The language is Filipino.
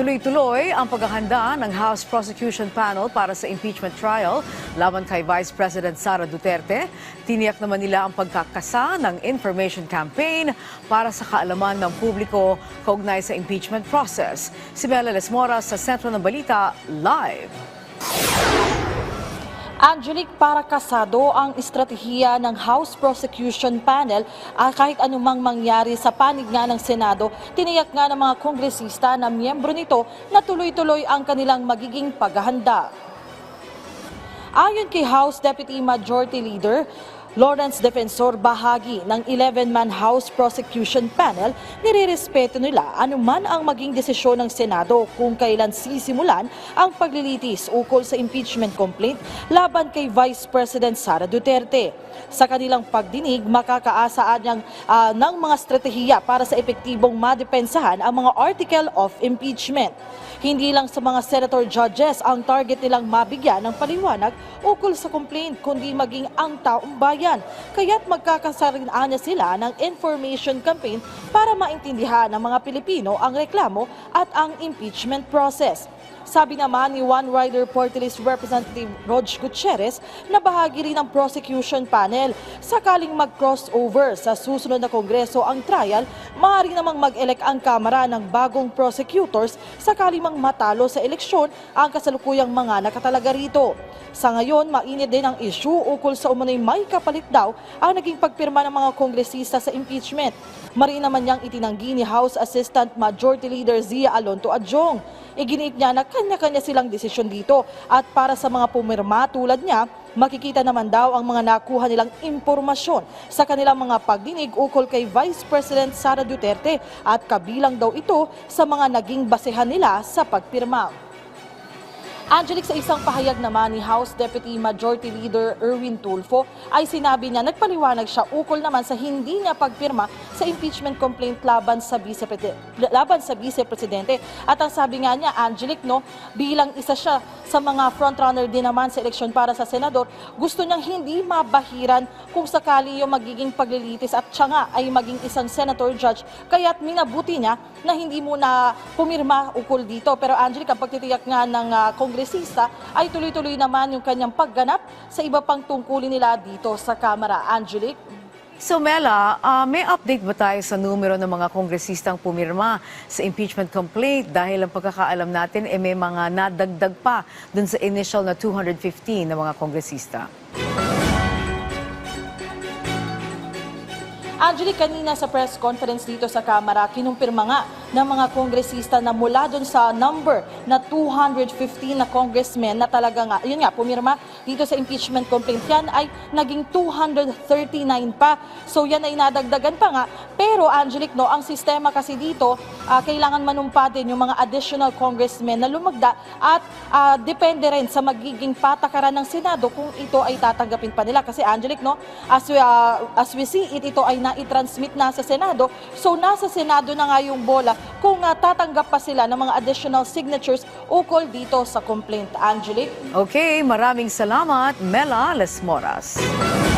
Tuloy-tuloy ang paghahanda ng House Prosecution Panel para sa impeachment trial laban kay Vice President Sara Duterte. Tiniyak naman nila ang pagkakasa ng information campaign para sa kaalaman ng publiko kaugnay sa impeachment process. Si Mela Lesmora sa Sentro ng Balita, live. Angelic, para kasado ang estratehiya ng House Prosecution Panel kahit anumang mangyari sa panig nga ng Senado, tiniyak nga ng mga kongresista na miyembro nito na tuloy-tuloy ang kanilang magiging paghahanda. Ayon kay House Deputy Majority Leader Lawrence Defensor, bahagi ng 11-man House Prosecution Panel, nirerespeto nila anuman ang maging desisyon ng Senado kung kailan sisimulan ang paglilitis ukol sa impeachment complaint laban kay Vice President Sara Duterte. Sa kanilang pagdinig, makakaasaan ng mga estratehiya para sa epektibong madepensahan ang mga article of impeachment. Hindi lang sa mga senator judges ang target nilang mabigyan ng paliwanag ukol sa complaint, kundi maging ang taong bayan. Kaya't magkakasarinanya sila ng information campaign para maintindihan ng mga Pilipino ang reklamo at ang impeachment process. Sabi naman ni One Rider Party List Representative Rog Gutierrez na bahagi rin ng prosecution panel. Sakaling mag-crossover sa susunod na kongreso ang trial, maaari namang mag-elect ang Kamara ng bagong prosecutors sakaling mang matalo sa eleksyon ang kasalukuyang mga nakatalaga rito. Sa ngayon, mainit din ang issue ukol sa umano'y may kapalit daw ang naging pagpirma ng mga kongresista sa impeachment. Marin naman niyang itinanggi ni House Assistant Majority Leader Zia Alonto Adjong. Iginiit niya na kanya-kanya silang desisyon dito at para sa mga pumirma tulad niya, makikita naman daw ang mga nakuha nilang impormasyon sa kanilang mga pagdinig ukol kay Vice President Sara Duterte at kabilang daw ito sa mga naging basehan nila sa pagpirma. Angelic, sa isang pahayag naman ni House Deputy Majority Leader Erwin Tulfo ay sinabi niya nagpaliwanag siya ukol naman sa hindi niya pagpirma sa impeachment complaint laban sa vice-presidente. At ang sabi nga niya, Angelic, bilang isa siya sa mga frontrunner din naman sa eleksyon para sa senador, gusto niyang hindi mabahiran kung sakali yung magiging paglilitis at siya nga ay maging isang senator judge. Kaya't minabuti niya na hindi muna pumirma ukol dito. Pero Angelic, ang pagtitiyak nga ng kongresista ay tuloy-tuloy naman yung kanyang pagganap sa iba pang tungkulin nila dito sa Kamara. Angelic? So Mela, may update ba tayo sa numero ng mga kongresistang pumirma sa impeachment complaint dahil ang pagkakaalam natin may mga nadagdag pa dun sa initial na 215 na mga kongresista? Angelic, kanina sa press conference dito sa Kamara, kinumpirma nga ng mga kongresista na mula doon sa number na 215 na congressmen na talaga nga, yun nga, pumirma dito sa impeachment complaint, yan ay naging 239 pa. So yan ay nadagdagan pa nga. Pero Angelic, ang sistema kasi dito, kailangan manumpa din yung mga additional congressmen na lumagda at depende rin sa magiging patakaran ng Senado kung ito ay tatanggapin pa nila. Kasi Angelic, as we see it, ito ay i-transmit na sa Senado. So nasa Senado na nga yung bola kung tatanggap pa sila ng mga additional signatures ukol dito sa complaint. Angelic? Okay, maraming salamat, Mela Lesmoras.